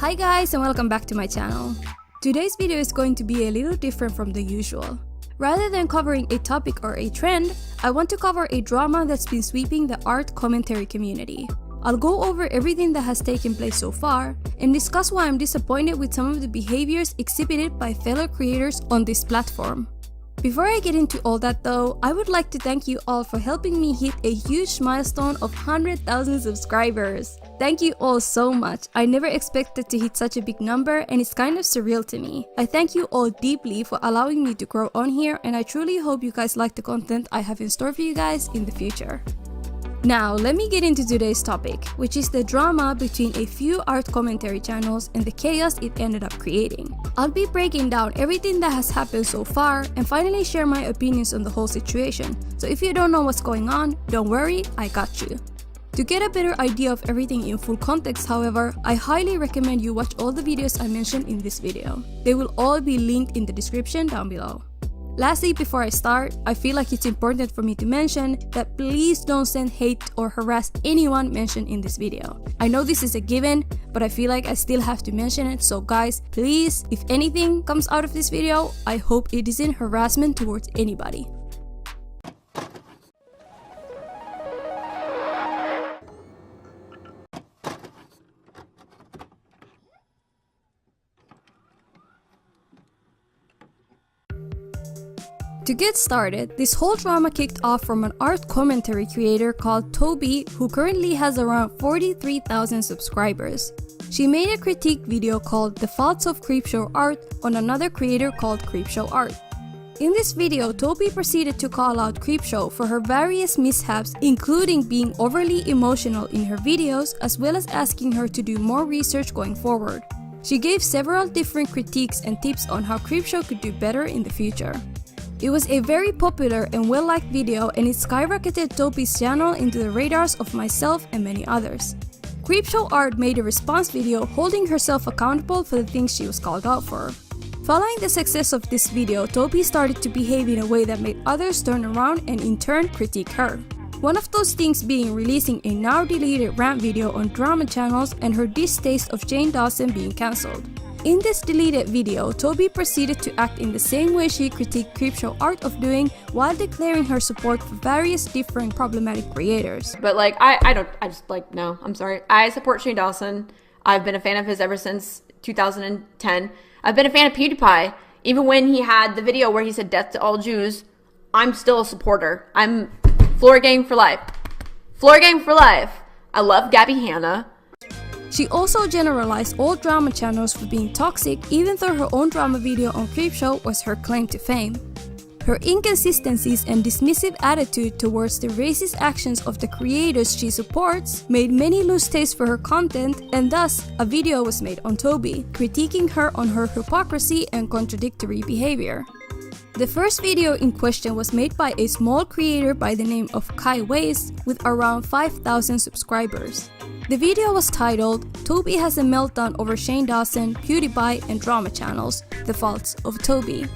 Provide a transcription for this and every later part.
Hi guys, and welcome back to my channel. Today's video is going to be a little different from the usual. Rather than covering a topic or a trend, I want to cover a drama that's been sweeping the art commentary community. I'll go over everything that has taken place so far and discuss why I'm disappointed with some of the behaviors exhibited by fellow creators on this platform. Before I get into all that though, I would like to thank you all for helping me hit a huge milestone of 100,000 subscribers. Thank you all so much. I never expected to hit such a big number and it's kind of surreal to me. I thank you all deeply for allowing me to grow on here, and I truly hope you guys like the content I have in store for you guys in the future. Now, let me get into today's topic, which is the drama between a few art commentary channels and the chaos it ended up creating. I'll be breaking down everything that has happened so far and finally share my opinions on the whole situation. So if you don't know what's going on, don't worry, I got you. To get a better idea of everything in full context, however, I highly recommend you watch all the videos I mentioned in this video. They will all be linked in the description down below. Lastly, before I start, I feel like it's important for me to mention that please don't send hate or harass anyone mentioned in this video. I know this is a given, but I feel like I still have to mention it, so guys, please, if anything comes out of this video, I hope it isn't harassment towards anybody. To get started, this whole drama kicked off from an art commentary creator called Tobi, who currently has around 43,000 subscribers. She made a critique video called The Faults of CreepShow Art on another creator called CreepShow Art. In this video, Tobi proceeded to call out CreepShow for her various mishaps, including being overly emotional in her videos, as well as asking her to do more research going forward. She gave several different critiques and tips on how CreepShow could do better in the future. It was a very popular and well-liked video, and it skyrocketed Tobi's channel into the radars of myself and many others. CreepShow Art made a response video holding herself accountable for the things she was called out for. Following the success of this video, Tobi started to behave in a way that made others turn around and in turn critique her. One of those things being releasing a now deleted rant video on drama channels and her distaste of Dawson being cancelled. In this deleted video, Tobi proceeded to act in the same way she critiqued CreepShow Art of doing while declaring her support for various different problematic creators. But like, no, I'm sorry. I support Dawson. I've been a fan of his ever since 2010. I've been a fan of PewdiePie. Even when he had the video where he said death to all Jews, I'm still a supporter. I'm floor gang for life. Floor gang for life. I love Gabby Hanna. She also generalized all drama channels for being toxic, even though her own drama video on CreepShow was her claim to fame. Her inconsistencies and dismissive attitude towards the racist actions of the creators she supports made many lose taste for her content, and thus a video was made on Tobi, critiquing her on her hypocrisy and contradictory behavior. The first video in question was made by a small creator by the name of weiss with around 5,000 subscribers. The video was titled, "Tobi has a meltdown over Dawson, PewdiePie and drama channels, the faults of Tobi."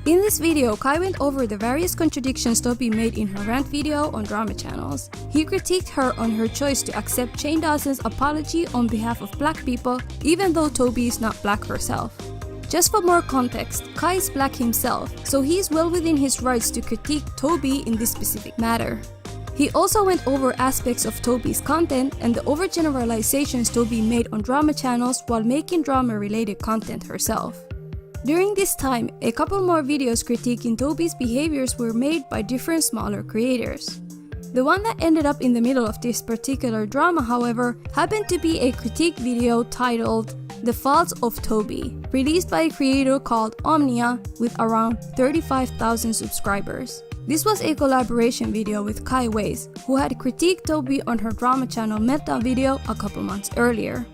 In this video, Kai went over the various contradictions Tobi made in her rant video on drama channels. He critiqued her on her choice to accept Dawson's apology on behalf of black people, even though Tobi is not black herself. Just for more context, Kai is black himself, so he is well within his rights to critique Tobi in this specific matter. He also went over aspects of Tobi's content and the overgeneralizations Tobi made on drama channels while making drama-related content herself. During this time, a couple more videos critiquing Tobi's behaviors were made by different smaller creators. The one that ended up in the middle of this particular drama, however, happened to be a critique video titled The Faults of Tobi, released by a creator called Omnia with around 35,000 subscribers. This was a collaboration video with weiss, who had critiqued Tobi on her drama channel Meltdown video a couple months earlier.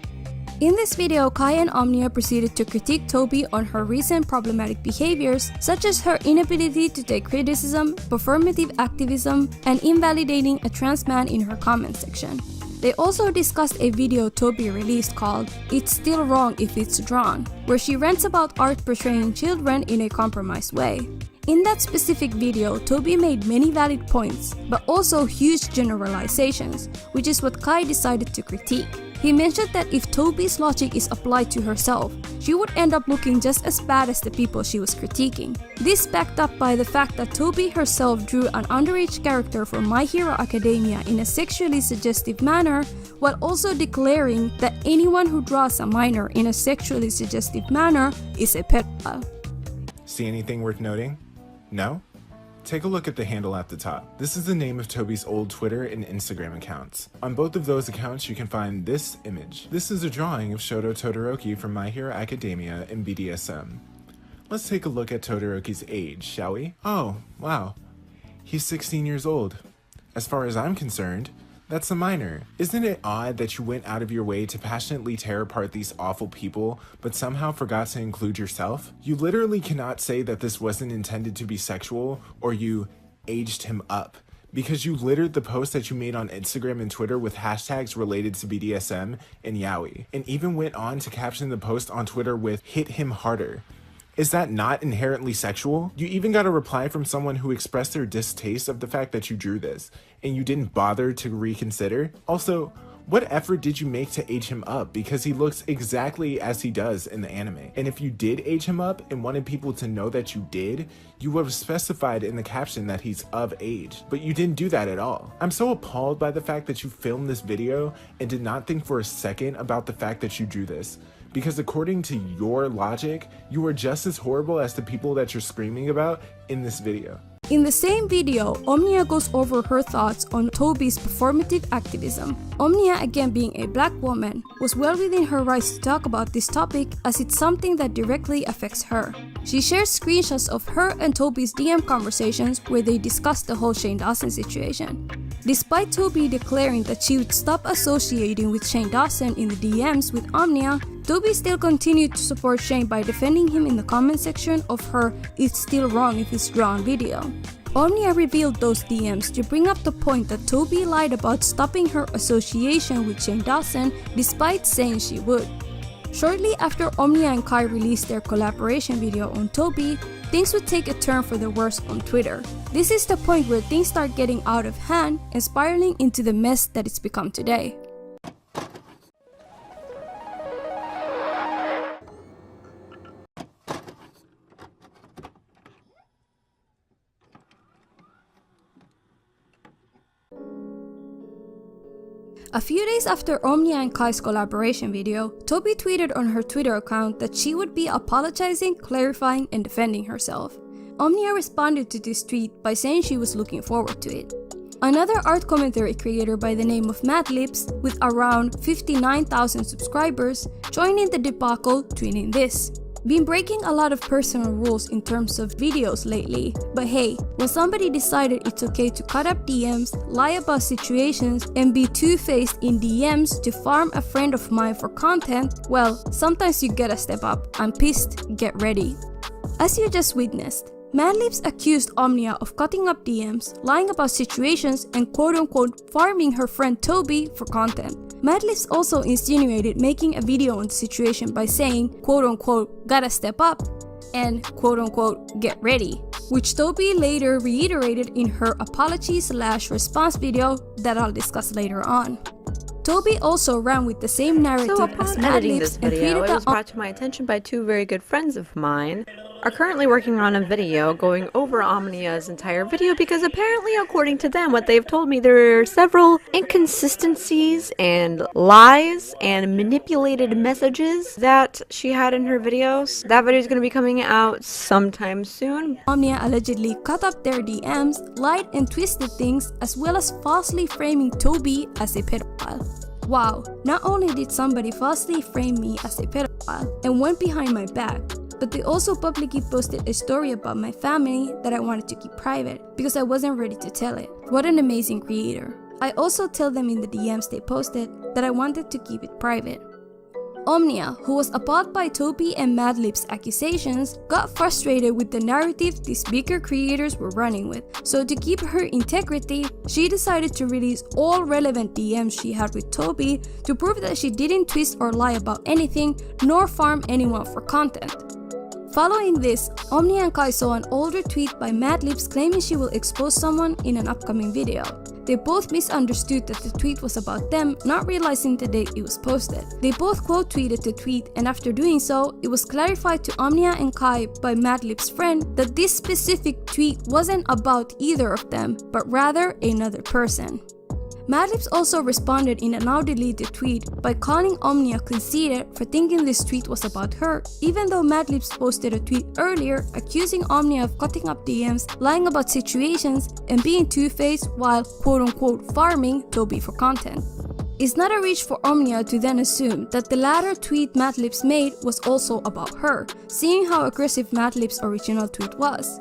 In this video, Kai and Omnia proceeded to critique Tobi on her recent problematic behaviors, such as her inability to take criticism, performative activism, and invalidating a trans man in her comment section. They also discussed a video Tobi released called "It's Still Wrong If It's Drawn," where she rants about art portraying children in a compromised way. In that specific video, Tobi made many valid points, but also huge generalizations, which is what Kai decided to critique. He mentioned that if Tobi's logic is applied to herself, she would end up looking just as bad as the people she was critiquing. This backed up by the fact that Tobi herself drew an underage character from My Hero Academia in a sexually suggestive manner, while also declaring that anyone who draws a minor in a sexually suggestive manner is a pedophile. See anything worth noting? No? Take a look at the handle at the top. This is the name of Tobi's old Twitter and Instagram accounts. On both of those accounts you can find this image. This is a drawing of Shoto Todoroki from My Hero Academia and BDSM. Let's take a look at Todoroki's age, shall we? Oh, wow. He's 16 years old. As far as I'm concerned, that's a minor. Isn't it odd that you went out of your way to passionately tear apart these awful people, but somehow forgot to include yourself? You literally cannot say that this wasn't intended to be sexual or you aged him up, because you littered the post that you made on Instagram and Twitter with hashtags related to BDSM and yaoi, and even went on to caption the post on Twitter with "hit him harder." Is that not inherently sexual? You even got a reply from someone who expressed their distaste of the fact that you drew this, and you didn't bother to reconsider? Also, what effort did you make to age him up? Because he looks exactly as he does in the anime. And if you did age him up and wanted people to know that you did, you would have specified in the caption that he's of age. But you didn't do that at all. I'm so appalled by the fact that you filmed this video and did not think for a second about the fact that you drew this. Because according to your logic, you are just as horrible as the people that you're screaming about in this video. In the same video, Omnia goes over her thoughts on Tobi's performative activism. Omnia, again being a black woman, was well within her rights to talk about this topic as it's something that directly affects her. She shares screenshots of her and Tobi's DM conversations where they discuss the whole Shane Dawson situation. Despite Tobi declaring that she would stop associating with Shane Dawson in the DMs with Omnia, Tobi still continued to support Shane by defending him in the comment section of her "It's still wrong if it's drawn" video. Omnia revealed those DMs to bring up the point that Tobi lied about stopping her association with Shane Dawson despite saying she would. Shortly after Omnia and Kai released their collaboration video on Tobi, things would take a turn for the worse on Twitter. This is the point where things start getting out of hand and spiraling into the mess that it's become today. A few days after Omnia and Kai's collaboration video, Tobi tweeted on her Twitter account that she would be apologizing, clarifying, and defending herself. Omnia responded to this tweet by saying she was looking forward to it. Another art commentary creator by the name of Madlips, with around 59,000 subscribers, joined in the debacle, tweeting this: "Been breaking a lot of personal rules in terms of videos lately, but hey, when somebody decided it's okay to cut up DMs, lie about situations, and be two-faced in DMs to farm a friend of mine for content, well, sometimes you gotta step up. I'm pissed, get ready." As you just witnessed, Madlips accused Omnia of cutting up DMs, lying about situations, and quote-unquote farming her friend Tobi for content. Madlips also insinuated making a video on the situation by saying quote-unquote gotta step up and quote-unquote get ready, which Tobi later reiterated in her apology/response video that I'll discuss later on. Tobi also ran with the same narrative So as upon editing Madlips this and video, tweeted it was that brought to my attention by two very good friends of mine are currently working on a video going over Omnia's entire video because apparently, according to them, what they've told me, there are several inconsistencies and lies and manipulated messages that she had in her videos. That video is going to be coming out sometime soon. Omnia allegedly cut up their DMs, lied and twisted things, as well as falsely framing Tobi as a pedophile. Wow, not only did somebody falsely frame me as a pedophile and went behind my back, but they also publicly posted a story about my family that I wanted to keep private because I wasn't ready to tell it. What an amazing creator. I also tell them in the DMs they posted that I wanted to keep it private. Omnia, who was appalled by Tobi and Madlips' accusations, got frustrated with the narrative these bigger creators were running with. So to keep her integrity, she decided to release all relevant DMs she had with Tobi to prove that she didn't twist or lie about anything, nor farm anyone for content. Following this, Omnia and Kai saw an older tweet by Madlibs claiming she will expose someone in an upcoming video. They both misunderstood that the tweet was about them, not realizing the date it was posted. They both quote tweeted the tweet, and after doing so, it was clarified to Omnia and Kai by Madlib's friend that this specific tweet wasn't about either of them, but rather another person. Madlibs also responded in a now deleted tweet by calling Omnia conceited for thinking this tweet was about her, even though Madlibs posted a tweet earlier accusing Omnia of cutting up DMs, lying about situations, and being two-faced while quote-unquote farming Tobi for content. It's not a reach for Omnia to then assume that the latter tweet Madlibs made was also about her, seeing how aggressive Madlibs' original tweet was.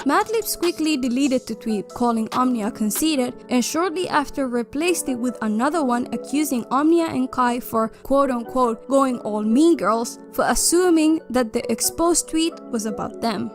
Madlibs quickly deleted the tweet calling Omnia conceited and shortly after replaced it with another one accusing Omnia and Kai for quote-unquote going all mean girls for assuming that the exposed tweet was about them.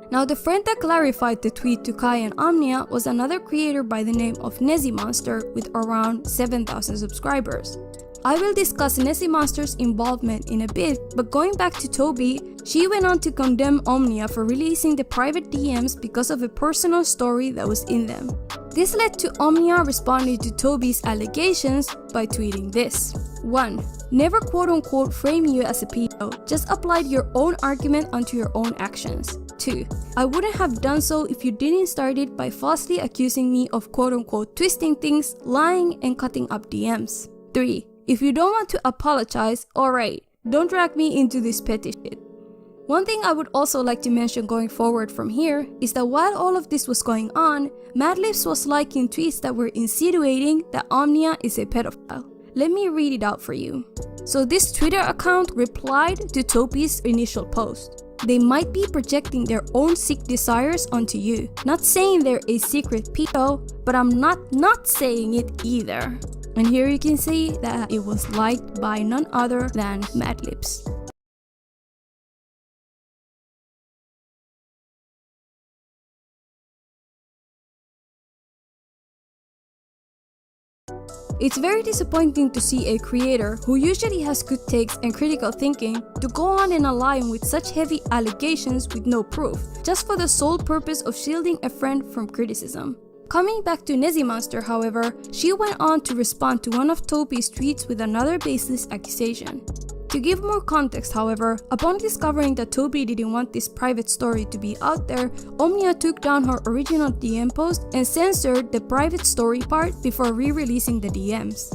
Now the friend that clarified the tweet to Kai and Omnia was another creator by the name of Monster with around 7,000 subscribers. I will discuss Monster's involvement in a bit, but going back to Tobi, she went on to condemn Omnia for releasing the private DMs because of a personal story that was in them. This led to Omnia responding to Tobi's allegations by tweeting this. 1. Never quote-unquote frame you as a pedo, just applied your own argument onto your own actions. 2. I wouldn't have done so if you didn't start it by falsely accusing me of quote-unquote twisting things, lying, and cutting up DMs. 3. If you don't want to apologize, alright, don't drag me into this petty shit. One thing I would also like to mention going forward from here is that while all of this was going on, Madlibs was liking tweets that were insinuating that Omnia is a pedophile. Let me read it out for you. So this Twitter account replied to Tobi's initial post. They might be projecting their own sick desires onto you. Not saying they're a secret pedo, but I'm not saying it either. And here you can see that it was liked by none other than Madlibs. It's very disappointing to see a creator who usually has good takes and critical thinking to go on and align with such heavy allegations with no proof, just for the sole purpose of shielding a friend from criticism. Coming back to Monster, however, she went on to respond to one of Tobi's tweets with another baseless accusation. To give more context, however, upon discovering that Tobi didn't want this private story to be out there, Omnia took down her original DM post and censored the private story part before re-releasing the DMs.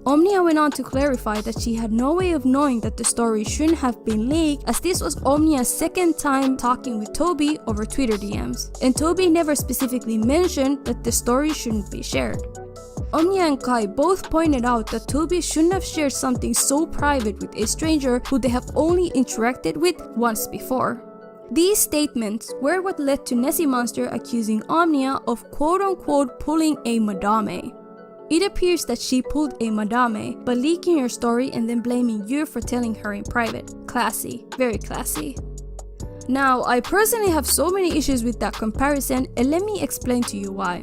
Omnia went on to clarify that she had no way of knowing that the story shouldn't have been leaked, as this was Omnia's second time talking with Tobi over Twitter DMs, and Tobi never specifically mentioned that the story shouldn't be shared. Omnia and Kai both pointed out that Tobi shouldn't have shared something so private with a stranger who they have only interacted with once before. These statements were what led to Monster accusing Omnia of quote-unquote pulling a madame. It appears that she pulled a madame by leaking her story and then blaming you for telling her in private. Classy, very classy. Now, I personally have so many issues with that comparison, and let me explain to you why.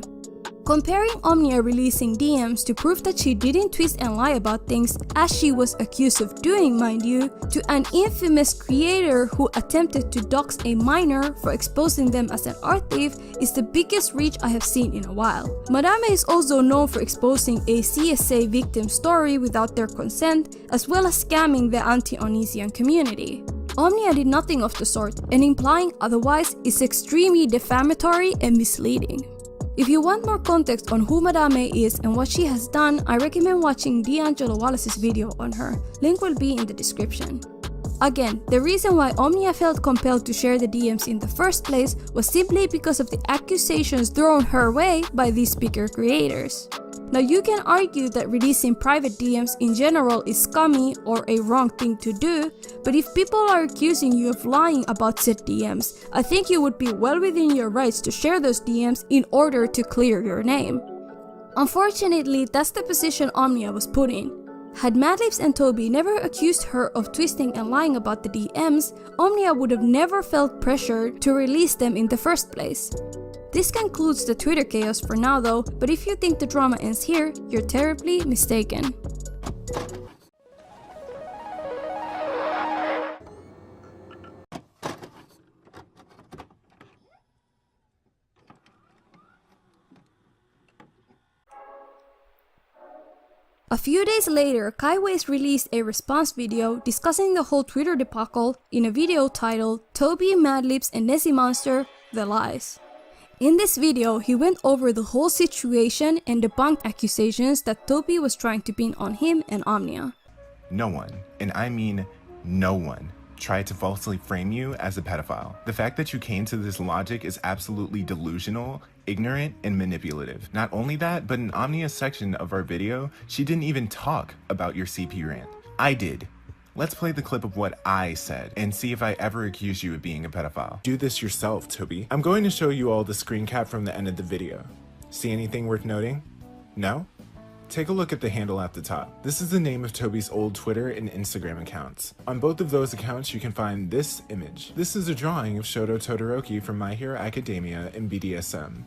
Comparing Omnia releasing DMs to prove that she didn't twist and lie about things, as she was accused of doing, mind you, to an infamous creator who attempted to dox a minor for exposing them as an art thief is the biggest reach I have seen in a while. Madame is also known for exposing a CSA victim story without their consent, as well as scamming the anti-Onesian community. Omnia did nothing of the sort, and implying otherwise is extremely defamatory and misleading. If you want more context on who Madame is and what she has done, I recommend watching D'Angelo Wallace's video on her. Link will be in the description. Again, the reason why Omnia felt compelled to share the DMs in the first place was simply because of the accusations thrown her way by these speaker creators. Now you can argue that releasing private DMs in general is scummy or a wrong thing to do, but if people are accusing you of lying about said DMs, I think you would be well within your rights to share those DMs in order to clear your name. Unfortunately, that's the position Omnia was put in. Had Madlibs and Tobi never accused her of twisting and lying about the DMs, Omnia would have never felt pressured to release them in the first place. This concludes the Twitter chaos for now though, but if you think the drama ends here, you're terribly mistaken. A few days later, weiss released a response video discussing the whole Twitter debacle in a video titled Tobi, Madlibs, and Nessie Monster, The Lies. In this video, he went over the whole situation and debunked accusations that Tobi was trying to pin on him and Omnia. No one, and I mean no one, tried to falsely frame you as a pedophile. The fact that you came to this logic is absolutely delusional, ignorant, and manipulative. Not only that, but in Omnia's section of our video, she didn't even talk about your CP rant. I did. Let's play the clip of what I said and see if I ever accused you of being a pedophile. Do this yourself, Tobi. I'm going to show you all the screen cap from the end of the video. See anything worth noting? No? Take a look at the handle at the top. This is the name of Tobi's old Twitter and Instagram accounts. On both of those accounts, you can find this image. This is a drawing of Shoto Todoroki from My Hero Academia and BDSM.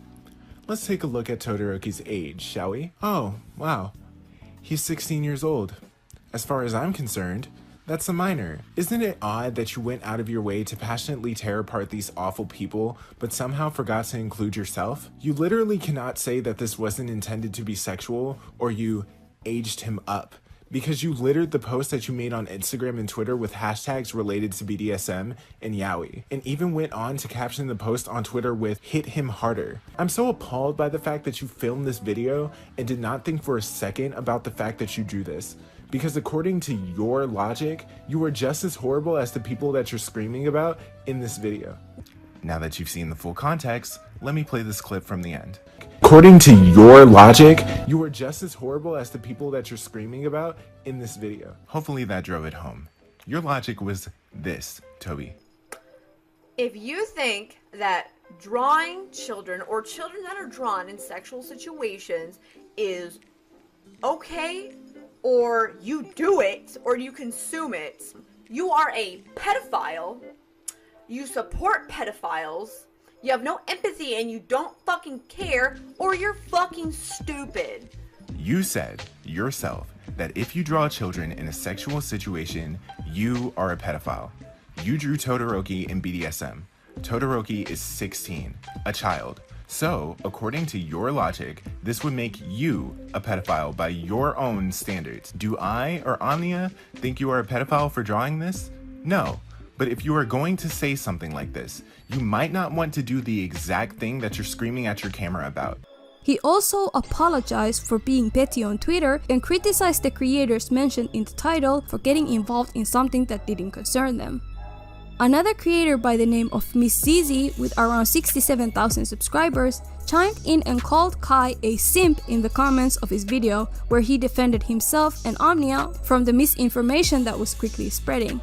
Let's take a look at Todoroki's age, shall we? Oh, wow. He's 16 years old. As far as I'm concerned, that's a minor. Isn't it odd that you went out of your way to passionately tear apart these awful people, but somehow forgot to include yourself? You literally cannot say that this wasn't intended to be sexual or you aged him up, because you littered the post that you made on Instagram and Twitter with hashtags related to BDSM and yaoi, and even went on to caption the post on Twitter with "hit him harder." I'm so appalled by the fact that you filmed this video and did not think for a second about the fact that you drew this. Because according to your logic, you are just as horrible as the people that you're screaming about in this video. Now that you've seen the full context, let me play this clip from the end. According to your logic, you are just as horrible as the people that you're screaming about in this video. Hopefully that drove it home. Your logic was this, Tobi. If you think that drawing children or children that are drawn in sexual situations is okay, or you do it, or you consume it, you are a pedophile, you support pedophiles, you have no empathy and you don't fucking care, or you're fucking stupid. You said yourself that if you draw children in a sexual situation, you are a pedophile. You drew Todoroki in BDSM. Todoroki is 16, a child. So, according to your logic, this would make you a pedophile by your own standards. Do I or Omnia think you are a pedophile for drawing this? No. But if you are going to say something like this, you might not want to do the exact thing that you're screaming at your camera about. He also apologized for being petty on Twitter and criticized the creators mentioned in the title for getting involved in something that didn't concern them. Another creator by the name of Miss ZZ with around 67,000 subscribers chimed in and called Kai a simp in the comments of his video, where he defended himself and Omnia from the misinformation that was quickly spreading.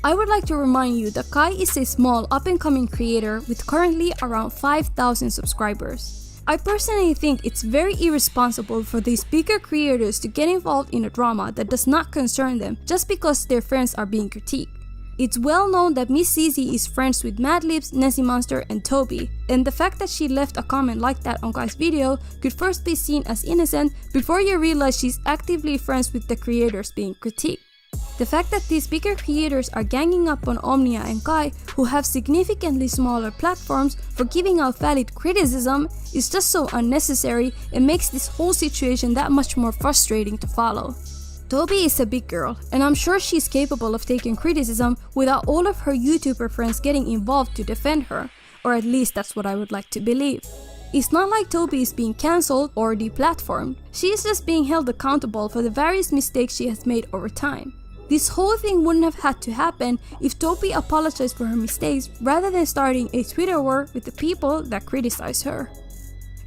I would like to remind you that Kai is a small up-and-coming creator with currently around 5,000 subscribers. I personally think it's very irresponsible for these bigger creators to get involved in a drama that does not concern them just because their friends are being critiqued. It's well known that Miss ZZ is friends with Madlibs, Nessie Monster, and Tobi, and the fact that she left a comment like that on Kai's video could first be seen as innocent before you realize she's actively friends with the creators being critiqued. The fact that these bigger creators are ganging up on Omnia and Kai, who have significantly smaller platforms, for giving out valid criticism is just so unnecessary and makes this whole situation that much more frustrating to follow. Tobi is a big girl, and I'm sure she's capable of taking criticism without all of her YouTuber friends getting involved to defend her, or at least that's what I would like to believe. It's not like Tobi is being cancelled or deplatformed, she is just being held accountable for the various mistakes she has made over time. This whole thing wouldn't have had to happen if Tobi apologized for her mistakes rather than starting a Twitter war with the people that criticize her.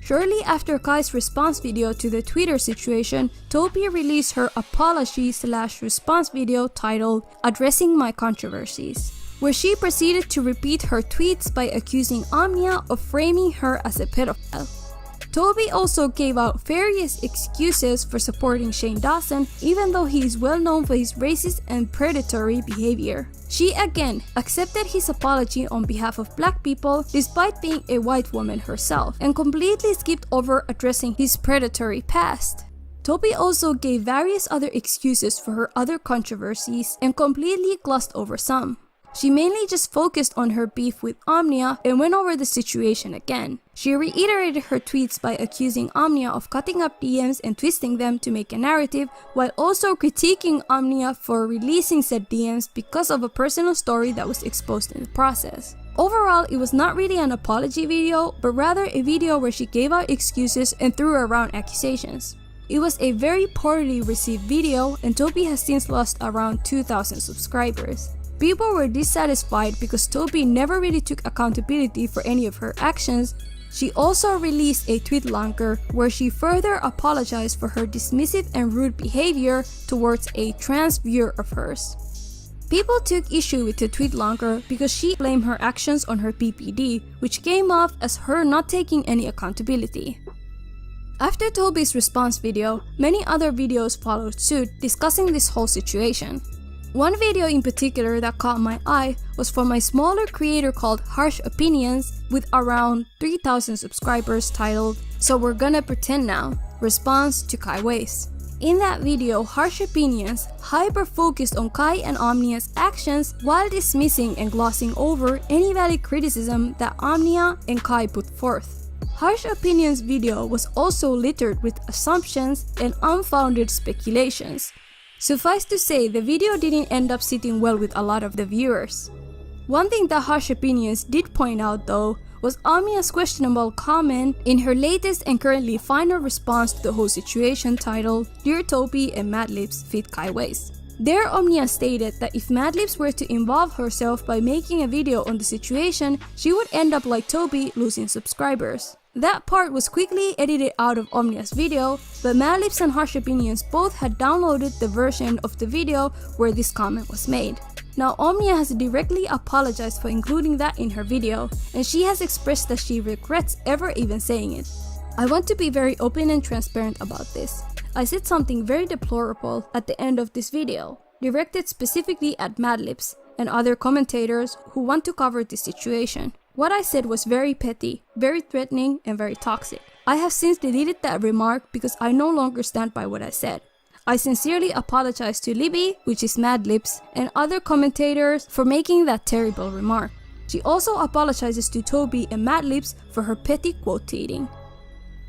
Shortly after Kai's response video to the Twitter situation, Tobi released her apology/response video titled Addressing My Controversies, where she proceeded to repeat her tweets by accusing Omnia of framing her as a pedophile. Tobi also gave out various excuses for supporting Shane Dawson, even though he is well known for his racist and predatory behavior. She again accepted his apology on behalf of black people despite being a white woman herself, and completely skipped over addressing his predatory past. Tobi also gave various other excuses for her other controversies and completely glossed over some. She mainly just focused on her beef with Omnia and went over the situation again. She reiterated her tweets by accusing Omnia of cutting up DMs and twisting them to make a narrative, while also critiquing Omnia for releasing said DMs because of a personal story that was exposed in the process. Overall, it was not really an apology video, but rather a video where she gave out excuses and threw around accusations. It was a very poorly received video, and Tobi has since lost around 2,000 subscribers. People were dissatisfied because Tobi never really took accountability for any of her actions. She also released a tweet longer where she further apologized for her dismissive and rude behavior towards a trans viewer of hers. People took issue with the tweet longer because she blamed her actions on her PPD, which came off as her not taking any accountability. After Tobi's response video, many other videos followed suit discussing this whole situation. One video in particular that caught my eye was from a smaller creator called Harsh Opinions with around 3,000 subscribers titled "So We're Gonna Pretend Now, Response to Kai Weiss." In that video, Harsh Opinions hyper-focused on Kai and Omnia's actions while dismissing and glossing over any valid criticism that Omnia and Kai put forth. Harsh Opinions video was also littered with assumptions and unfounded speculations. Suffice to say, the video didn't end up sitting well with a lot of the viewers. One thing that Harsh Opinions did point out though was Omnia's questionable comment in her latest and currently final response to the whole situation titled "Dear Tobi and Madlibs Fit Kai Weiss." There, Omnia stated that if Madlibs were to involve herself by making a video on the situation, she would end up like Tobi, losing subscribers. That part was quickly edited out of Omnia's video, but Madlibs and Harsh Opinions both had downloaded the version of the video where this comment was made. Now, Omnia has directly apologized for including that in her video, and she has expressed that she regrets ever even saying it. I want to be very open and transparent about this. I said something very deplorable at the end of this video, directed specifically at Madlibs and other commentators who want to cover this situation. What I said was very petty, very threatening, and very toxic. I have since deleted that remark because I no longer stand by what I said. I sincerely apologize to Libby, which is Madlibs, and other commentators for making that terrible remark. She also apologizes to Tobi and Madlibs for her petty quotating.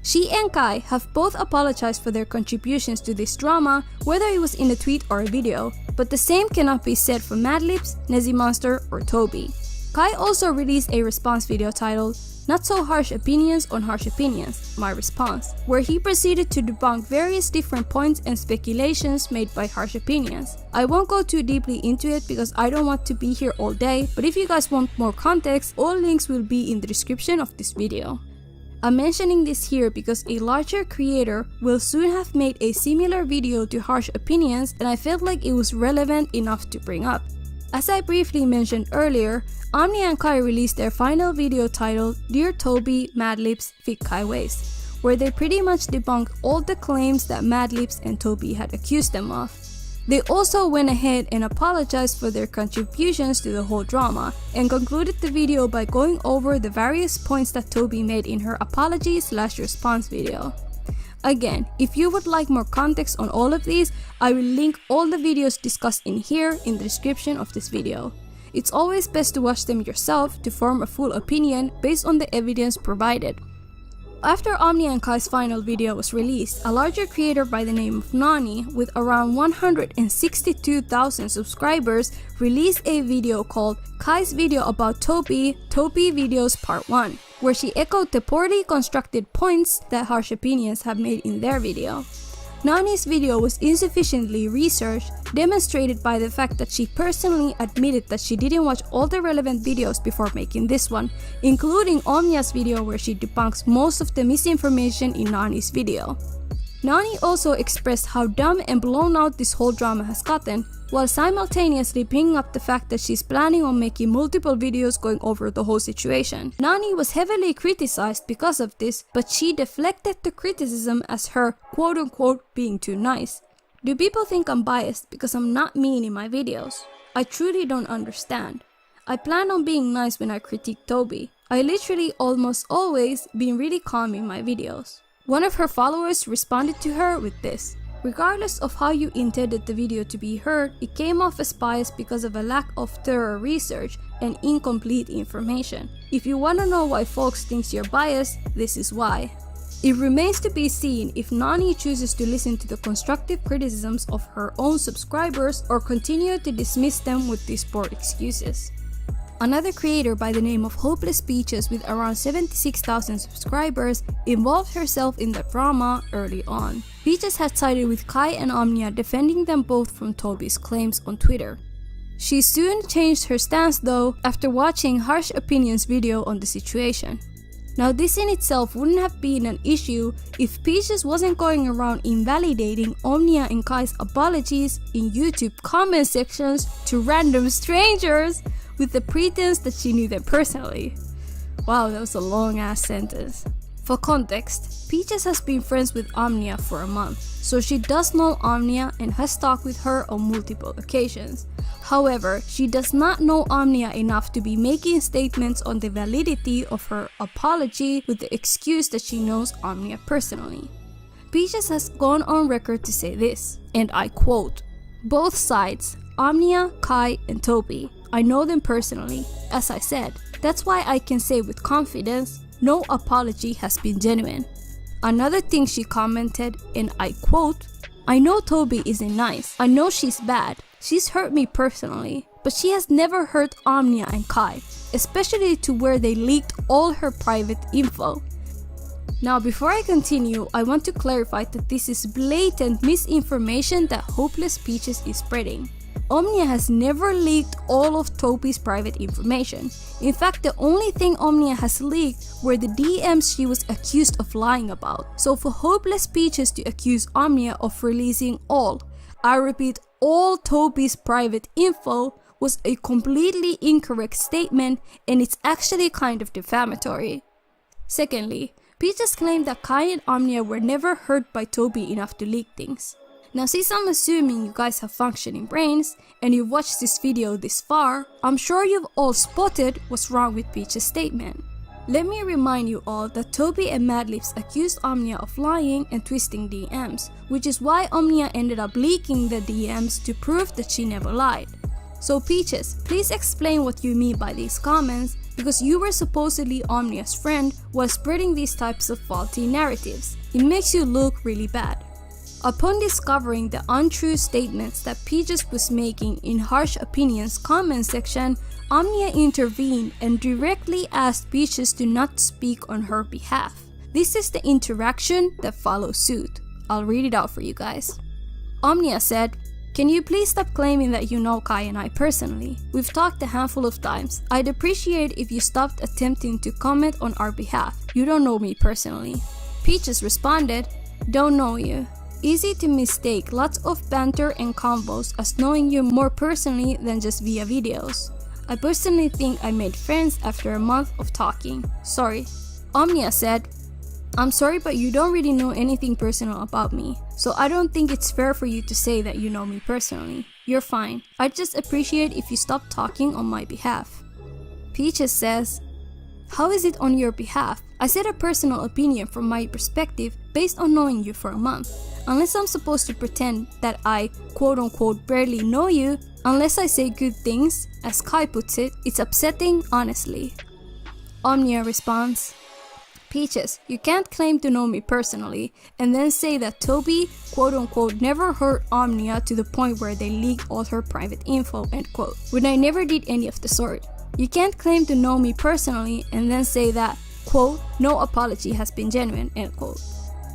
She and Kai have both apologized for their contributions to this drama, whether it was in a tweet or a video, but the same cannot be said for Madlibs, Nezzy Monster, or Tobi. Kai also released a response video titled "Not So Harsh Opinions on Harsh Opinions, My Response," where he proceeded to debunk various different points and speculations made by Harsh Opinions. I won't go too deeply into it because I don't want to be here all day, but if you guys want more context, all links will be in the description of this video. I'm mentioning this here because a larger creator will soon have made a similar video to Harsh Opinions, and I felt like it was relevant enough to bring up. As I briefly mentioned earlier, Omnia and Kai released their final video titled "Dear Tobi, Madlibs, Fit Kai Weiss," where they pretty much debunked all the claims that Madlibs and Tobi had accused them of. They also went ahead and apologized for their contributions to the whole drama, and concluded the video by going over the various points that Tobi made in her apology/response video. Again, if you would like more context on all of these, I will link all the videos discussed in here in the description of this video. It's always best to watch them yourself to form a full opinion based on the evidence provided. After Omnia and Kai's final video was released, a larger creator by the name of Nani with around 162,000 subscribers released a video called "Kai's Video About Tobi, Tobi Videos Part 1", where she echoed the poorly constructed points that Harsh Opinions have made in their video. Nani's video was insufficiently researched, demonstrated by the fact that she personally admitted that she didn't watch all the relevant videos before making this one, including Omnia's video where she debunks most of the misinformation in Nani's video. Nani also expressed how dumb and blown out this whole drama has gotten, while simultaneously bringing up the fact that she's planning on making multiple videos going over the whole situation. Nani was heavily criticized because of this, but she deflected the criticism as her quote-unquote being too nice. Do people think I'm biased because I'm not mean in my videos? I truly don't understand. I plan on being nice when I critique Tobi. I literally almost always been really calm in my videos. One of her followers responded to her with this: Regardless of how you intended the video to be heard, it came off as biased because of a lack of thorough research and incomplete information. If you want to know why folks think you're biased, this is why. It remains to be seen if Nani chooses to listen to the constructive criticisms of her own subscribers or continue to dismiss them with these poor excuses. Another creator by the name of Hopeless Peaches with around 76,000 subscribers involved herself in the drama early on. Peaches had sided with Kai and Omnia, defending them both from Tobi's claims on Twitter. She soon changed her stance though after watching Harsh Opinion's video on the situation. Now this in itself wouldn't have been an issue if Peaches wasn't going around invalidating Omnia and Kai's apologies in YouTube comment sections to random strangers with the pretense that she knew them personally. Wow, that was a long ass sentence. For context, Peaches has been friends with Omnia for a month, so she does know Omnia and has talked with her on multiple occasions. However, she does not know Omnia enough to be making statements on the validity of her apology with the excuse that she knows Omnia personally. Peaches has gone on record to say this, and I quote, "Both sides, Omnia, Kai, and Tobi, I know them personally. As I said, that's why I can say with confidence, no apology has been genuine." Another thing she commented, and I quote, "I know Tobi isn't nice. I know she's bad. She's hurt me personally, but she has never hurt Omnia and Kai, especially to where they leaked all her private info." Now before I continue, I want to clarify that this is blatant misinformation that Hopeless Peaches is spreading. Omnia has never leaked all of Tobi's private information. In fact, the only thing Omnia has leaked were the DMs she was accused of lying about. So for Hopeless Peaches to accuse Omnia of releasing all, I repeat, all Tobi's private info was a completely incorrect statement, and it's actually kind of defamatory. Secondly, Peaches claimed that Kai and Omnia were never hurt by Tobi enough to leak things. Now since I'm assuming you guys have functioning brains and you've watched this video this far, I'm sure you've all spotted what's wrong with Peaches' statement. Let me remind you all that Tobi and Madlips accused Omnia of lying and twisting DMs, which is why Omnia ended up leaking the DMs to prove that she never lied. So Peaches, please explain what you mean by these comments, because you were supposedly Omnia's friend while spreading these types of faulty narratives. It makes you look really bad. Upon discovering the untrue statements that Peaches was making in Harsh Opinion's comment section, Omnia intervened and directly asked Peaches to not speak on her behalf. This is the interaction that follows suit. I'll read it out for you guys. Omnia said, "Can you please stop claiming that you know Kai and I personally? We've talked a handful of times. I'd appreciate if you stopped attempting to comment on our behalf. You don't know me personally." Peaches responded, "Don't know you. Easy to mistake lots of banter and combos as knowing you more personally than just via videos. I personally think I made friends after a month of talking. Sorry." Omnia said, "I'm sorry, but you don't really know anything personal about me, so I don't think it's fair for you to say that you know me personally. You're fine. I'd just appreciate if you stop talking on my behalf." Peaches says, "How is it on your behalf? I said a personal opinion from my perspective based on knowing you for a month. Unless I'm supposed to pretend that I quote-unquote barely know you, unless I say good things, as Kai puts it, it's upsetting, honestly." Omnia responds, "Peaches, you can't claim to know me personally and then say that Tobi quote-unquote never hurt Omnia to the point where they leaked all her private info, end quote, when I never did any of the sort. You can't claim to know me personally and then say that, quote, no apology has been genuine, end quote."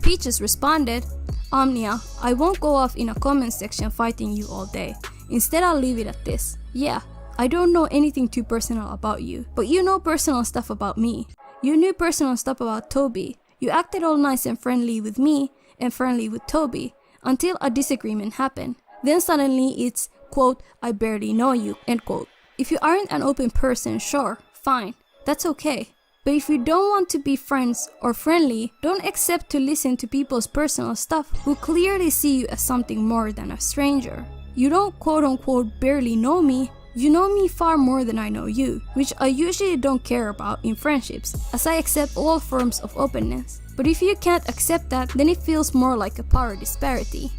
Peaches responded, "Omnia, I won't go off in a comment section fighting you all day. Instead, I'll leave it at this. Yeah, I don't know anything too personal about you, but you know personal stuff about me. You knew personal stuff about Tobi. You acted all nice and friendly with me and friendly with Tobi until a disagreement happened. Then suddenly it's, quote, I barely know you, end quote. If you aren't an open person, sure, fine, that's okay. But if you don't want to be friends or friendly, don't accept to listen to people's personal stuff who clearly see you as something more than a stranger. You don't quote-unquote barely know me, you know me far more than I know you, which I usually don't care about in friendships, as I accept all forms of openness. But if you can't accept that, then it feels more like a power disparity.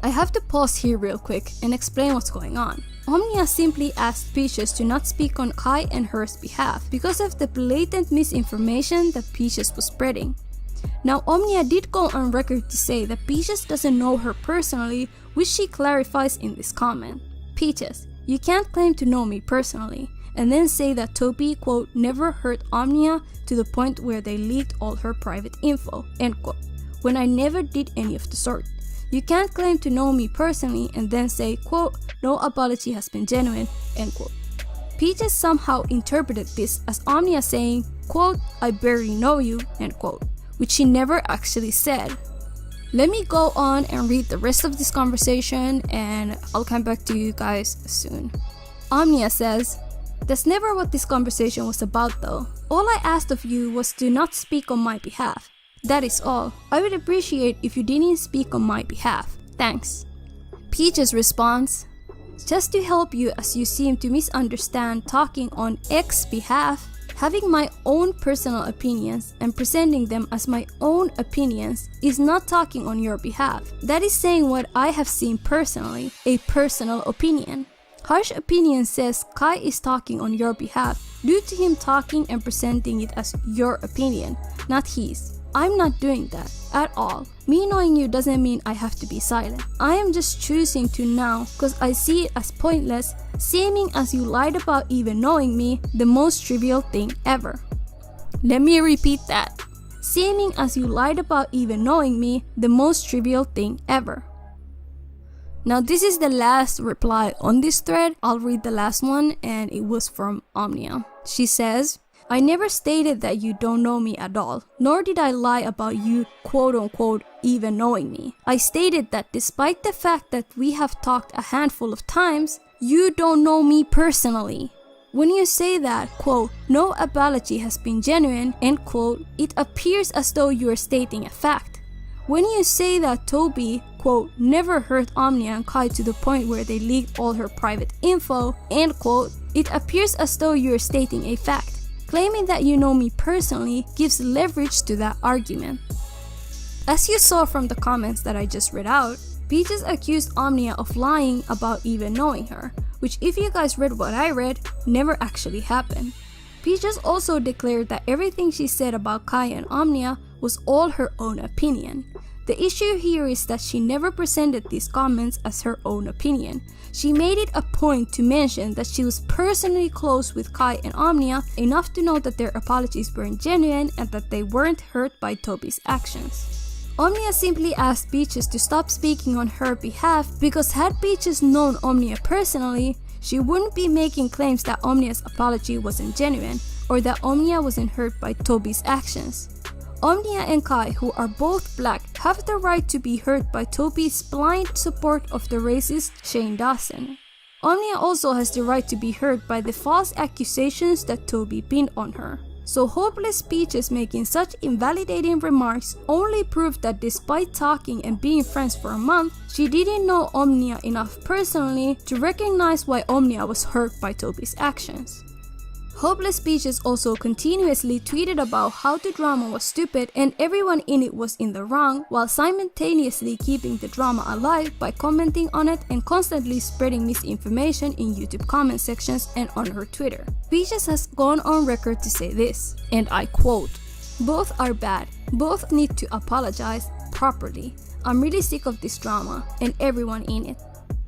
I have to pause here real quick and explain what's going on. Omnia simply asked Peaches to not speak on Kai and hers behalf because of the blatant misinformation that Peaches was spreading. Now, Omnia did go on record to say that Peaches doesn't know her personally, which she clarifies in this comment. Peaches, you can't claim to know me personally, and then say that Tobi, quote, never hurt Omnia to the point where they leaked all her private info, end quote, when I never did any of the sort. You can't claim to know me personally and then say, quote, no apology has been genuine, end quote. Peaches somehow interpreted this as Omnia saying, quote, I barely know you, end quote, which she never actually said. Let me go on and read the rest of this conversation and I'll come back to you guys soon. Omnia says, that's never what this conversation was about though. All I asked of you was to not speak on my behalf. That is all. I would appreciate if you didn't speak on my behalf. Thanks. Peaches responds, just to help you as you seem to misunderstand talking on X's behalf, having my own personal opinions and presenting them as my own opinions is not talking on your behalf. That is saying what I have seen personally, a personal opinion. Harsh opinion says Kai is talking on your behalf due to him talking and presenting it as your opinion, not his. I'm not doing that at all. Me knowing you doesn't mean I have to be silent. I am just choosing to now because I see it as pointless, seeming as you lied about even knowing me, the most trivial thing ever. Let me repeat that. Seeming as you lied about even knowing me, the most trivial thing ever. Now this is the last reply on this thread. I'll read the last one and it was from Omnia. She says, I never stated that you don't know me at all, nor did I lie about you quote-unquote even knowing me. I stated that despite the fact that we have talked a handful of times, you don't know me personally. When you say that, quote, no apology has been genuine, end quote, it appears as though you are stating a fact. When you say that Tobi, quote, never hurt Omnia and Kai to the point where they leaked all her private info, end quote, it appears as though you are stating a fact. Claiming that you know me personally gives leverage to that argument. As you saw from the comments that I just read out, Peaches accused Omnia of lying about even knowing her, which if you guys read what I read, never actually happened. Peaches also declared that everything she said about Kai and Omnia was all her own opinion. The issue here is that she never presented these comments as her own opinion. She made it a point to mention that she was personally close with Kai and Omnia enough to know that their apologies weren't genuine and that they weren't hurt by Tobi's actions. Omnia simply asked Peaches to stop speaking on her behalf because had Peaches known Omnia personally, she wouldn't be making claims that Omnia's apology wasn't genuine or that Omnia wasn't hurt by Tobi's actions. Omnia and Kai, who are both black, have the right to be hurt by Tobi's blind support of the racist Shane Dawson. Omnia also has the right to be hurt by the false accusations that Tobi pinned on her. So hopeless Peaches making such invalidating remarks only proved that despite talking and being friends for a month, she didn't know Omnia enough personally to recognize why Omnia was hurt by Tobi's actions. Hopeless Peaches also continuously tweeted about how the drama was stupid and everyone in it was in the wrong, while simultaneously keeping the drama alive by commenting on it and constantly spreading misinformation in YouTube comment sections and on her Twitter. Peaches has gone on record to say this, and I quote, both are bad, both need to apologize properly. I'm really sick of this drama and everyone in it.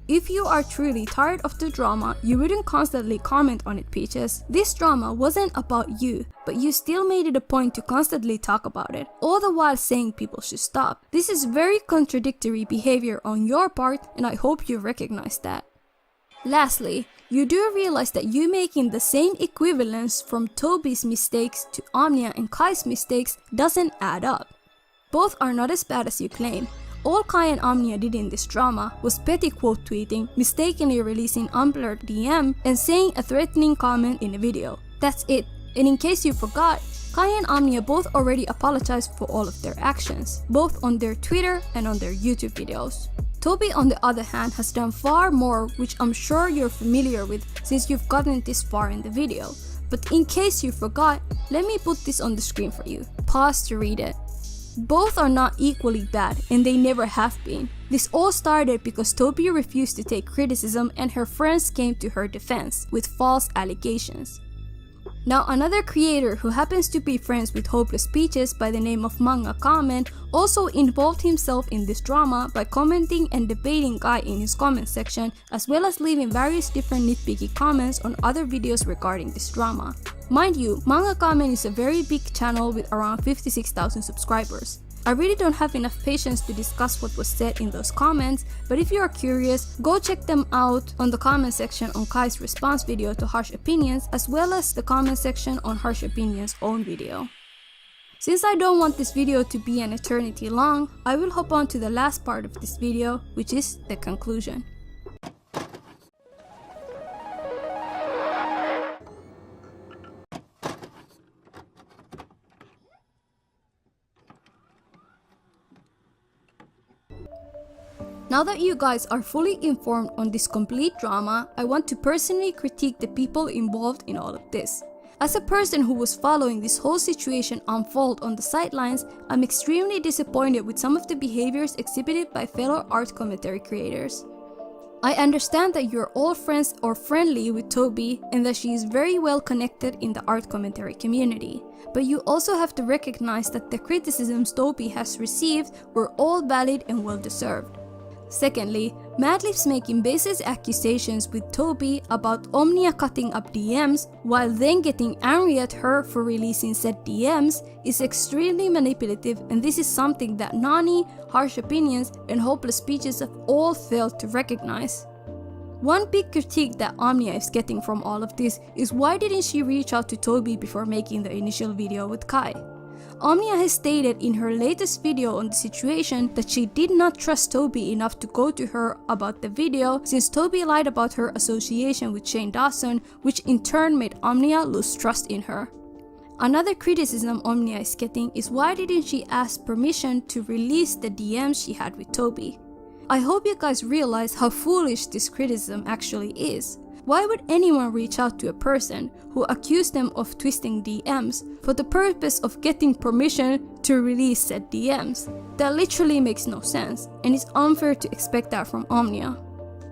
If you are truly tired of the drama, you wouldn't constantly comment on it, Peaches. This drama wasn't about you, but you still made it a point to constantly talk about it, all the while saying people should stop. This is very contradictory behavior on your part, and I hope you recognize that. Lastly, you do realize that you making the same equivalence from Tobi's mistakes to Omnia and Kai's mistakes doesn't add up. Both are not as bad as you claim. All Kai and Omnia did in this drama was petty quote tweeting, mistakenly releasing unblurred DM, and saying a threatening comment in a video. That's it. And in case you forgot, Kai and Omnia both already apologized for all of their actions, both on their Twitter and on their YouTube videos. Tobi, on the other hand, has done far more, which I'm sure you're familiar with since you've gotten this far in the video. But in case you forgot, let me put this on the screen for you. Pause to read it. Both are not equally bad, and they never have been. This all started because Tobi refused to take criticism and her friends came to her defense with false allegations. Now another creator who happens to be friends with Hopeless Peaches by the name of Manga Comment also involved himself in this drama by commenting and debating Guy in his comment section, as well as leaving various different nitpicky comments on other videos regarding this drama. Mind you, Manga Comment is a very big channel with around 56,000 subscribers. I really don't have enough patience to discuss what was said in those comments, but if you are curious, go check them out on the comment section on Kai's response video to Harsh Opinions, as well as the comment section on Harsh Opinions' own video. Since I don't want this video to be an eternity long, I will hop on to the last part of this video, which is the conclusion. Now that you guys are fully informed on this complete drama, I want to personally critique the people involved in all of this. As a person who was following this whole situation unfold on the sidelines, I'm extremely disappointed with some of the behaviors exhibited by fellow art commentary creators. I understand that you're all friends or friendly with Tobi and that she is very well connected in the art commentary community, but you also have to recognize that the criticisms Tobi has received were all valid and well deserved. Secondly, Madlib's making baseless accusations with Tobi about Omnia cutting up DMs while then getting angry at her for releasing said DMs is extremely manipulative, and this is something that Nani, Harsh Opinions, and Hopeless Peaches have all failed to recognize. One big critique that Omnia is getting from all of this is why didn't she reach out to Tobi before making the initial video with Kai? Omnia has stated in her latest video on the situation that she did not trust Tobi enough to go to her about the video since Tobi lied about her association with Shane Dawson, which in turn made Omnia lose trust in her. Another criticism Omnia is getting is why didn't she ask permission to release the DMs she had with Tobi? I hope you guys realize how foolish this criticism actually is. Why would anyone reach out to a person who accused them of twisting DMs for the purpose of getting permission to release said DMs? That literally makes no sense, and it's unfair to expect that from Omnia.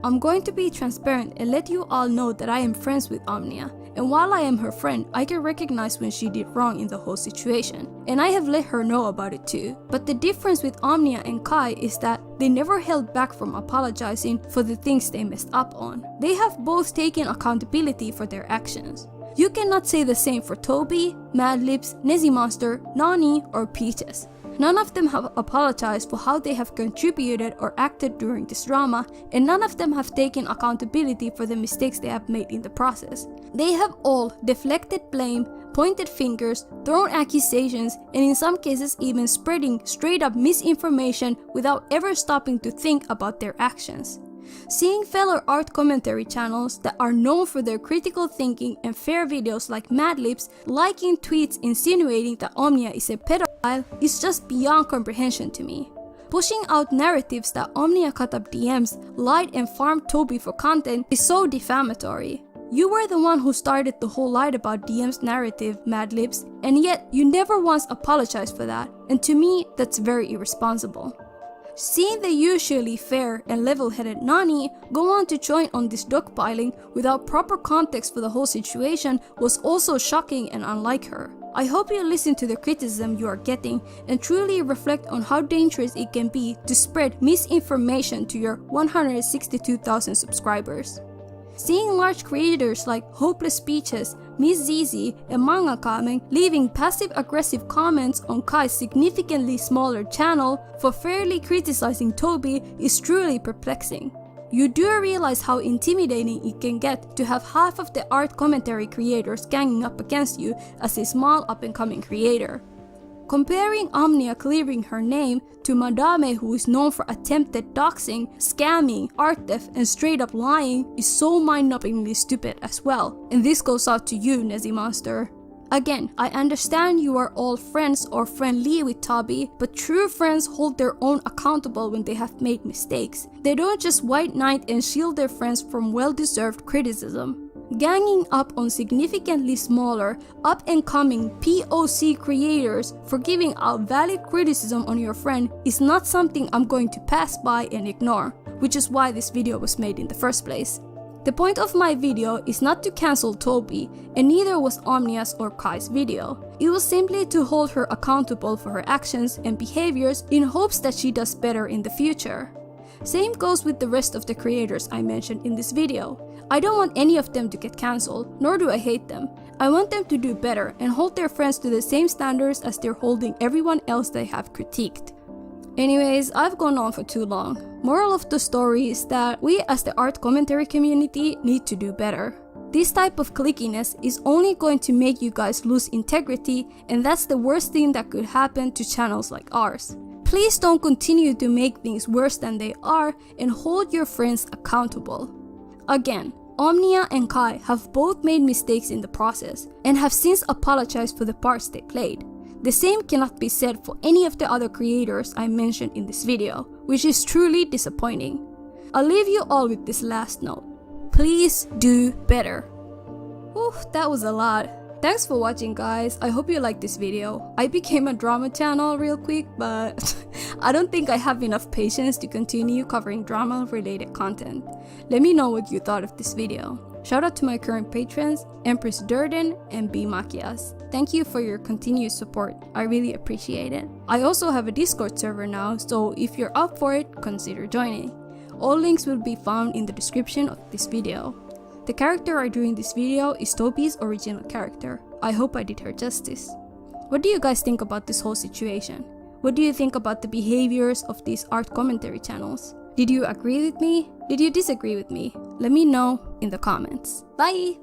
I'm going to be transparent and let you all know that I am friends with Omnia, and while I am her friend, I can recognize when she did wrong in the whole situation, and I have let her know about it too. But the difference with Omnia and Kai is that they never held back from apologizing for the things they messed up on. They have both taken accountability for their actions. You cannot say the same for Tobi, Madlibs, Nezimonster, Nani, or Peaches. None of them have apologized for how they have contributed or acted during this drama, and none of them have taken accountability for the mistakes they have made in the process. They have all deflected blame, pointed fingers, thrown accusations, and in some cases even spreading straight up misinformation without ever stopping to think about their actions. Seeing fellow art commentary channels that are known for their critical thinking and fair videos like Madlibs liking tweets insinuating that Omnia is a pedophile is just beyond comprehension to me. Pushing out narratives that Omnia cut up DMs, lied and farmed Tobi for content is so defamatory. You were the one who started the whole lied about DMs narrative, Madlibs, and yet you never once apologized for that, and to me that's very irresponsible. Seeing the usually fair and level-headed Nani go on to join on this dogpiling without proper context for the whole situation was also shocking and unlike her. I hope you listen to the criticism you are getting and truly reflect on how dangerous it can be to spread misinformation to your 162,000 subscribers. Seeing large creators like Hopeless Peaches, Miss Zizi, and Manga Comment leaving passive-aggressive comments on Kai's significantly smaller channel for fairly criticizing Tobi is truly perplexing. You do realize how intimidating it can get to have half of the art commentary creators ganging up against you as a small up-and-coming creator. Comparing Omnia clearing her name to Madame, who is known for attempted doxing, scamming, art theft, and straight up lying is so mind-numbingly stupid as well. And this goes out to you, Nezimonster. Again, I understand you are all friends or friendly with Tobi, but true friends hold their own accountable when they have made mistakes. They don't just white knight and shield their friends from well-deserved criticism. Ganging up on significantly smaller, up-and-coming POC creators for giving out valid criticism on your friend is not something I'm going to pass by and ignore, which is why this video was made in the first place. The point of my video is not to cancel Tobi, and neither was Omnia's or Kai's video. It was simply to hold her accountable for her actions and behaviors in hopes that she does better in the future. Same goes with the rest of the creators I mentioned in this video. I don't want any of them to get cancelled, nor do I hate them. I want them to do better and hold their friends to the same standards as they're holding everyone else they have critiqued. Anyways, I've gone on for too long. Moral of the story is that we as the art commentary community need to do better. This type of clickiness is only going to make you guys lose integrity, and that's the worst thing that could happen to channels like ours. Please don't continue to make things worse than they are and hold your friends accountable. Again, Omnia and Kai have both made mistakes in the process and have since apologized for the parts they played. The same cannot be said for any of the other creators I mentioned in this video, which is truly disappointing. I'll leave you all with this last note. Please do better. Oof, that was a lot. Thanks for watching, guys. I hope you liked this video. I became a drama channel real quick, but I don't think I have enough patience to continue covering drama related content. Let me know what you thought of this video. Shout out to my current patrons, Empress Durden and B Makias. Thank you for your continued support. I really appreciate it. I also have a Discord server now, so if you're up for it, consider joining. All links will be found in the description of this video. The character I drew in this video is Tobi's original character. I hope I did her justice. What do you guys think about this whole situation? What do you think about the behaviors of these art commentary channels? Did you agree with me? Did you disagree with me? Let me know in the comments. Bye!